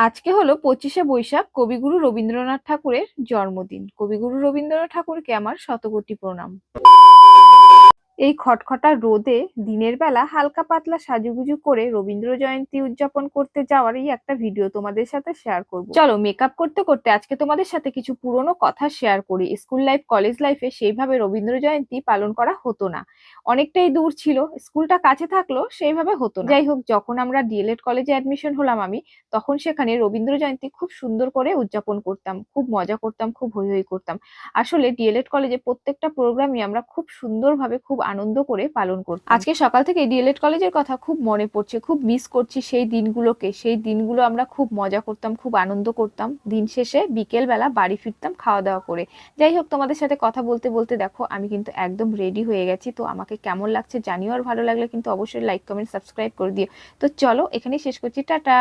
আজকে হলো 25শে বৈশাখ, কবিগুরু রবীন্দ্রনাথ ঠাকুরের জন্মদিন। কবিগুরু রবীন্দ্রনাথ ঠাকুরকে আমার শতকোটি প্রণাম। এই খটখটা রোদে দিনের বেলা হালকা পাতলা সাজুগুজু করে রবীন্দ্র জয়ন্তী উদযাপন করতে যাওয়ারই একটা ভিডিও তোমাদের সাথে শেয়ার করব। চলো, মেকআপ করতে করতে আজকে তোমাদের সাথে কিছু পুরনো কথা শেয়ার করি। স্কুল লাইফ, কলেজ লাইফে সেইভাবে রবীন্দ্র জয়ন্তী পালন করা হতো না, অনেকটাই দূর ছিল, স্কুলটা কাছে থাকলেও সেইভাবে হতো না। যাই হোক, যখন আমরা ডিএলএড কলেজে অ্যাডমিশন হলাম আমি, তখন সেখানে রবীন্দ্র জয়ন্তী খুব সুন্দর করে উদযাপন করতাম, খুব মজা করতাম, খুব হৈ হৈ করতাম। আসলে ডিএলএড কলেজে প্রত্যেকটা প্রোগ্রামই আমরা খুব সুন্দরভাবে, খুব আনন্দ করে পালন করতাম। আজকে সকাল থেকে ডিএলএড কলেজের কথা খুব মনে পড়ছে, খুব মিস করছি সেই দিনগুলোকে। সেই দিনগুলো আমরা খুব মজা করতাম, খুব আনন্দ করতাম। দিন শেষে বিকেল বেলা বাড়ি ফিরতাম খাওয়া দাওয়া করে। যাই হোক, তোমাদের সাথে কথা বলতে বলতে দেখো আমি কিন্তু একদম রেডি হয়ে গেছি। তো আমাকে কেমন লাগছে জানিও, আর ভালো লাগলে কিন্তু অবশ্যই লাইক, কমেন্ট, সাবস্ক্রাইব করে দিও। তো চলো, এখানেই শেষ করছি, টাটা।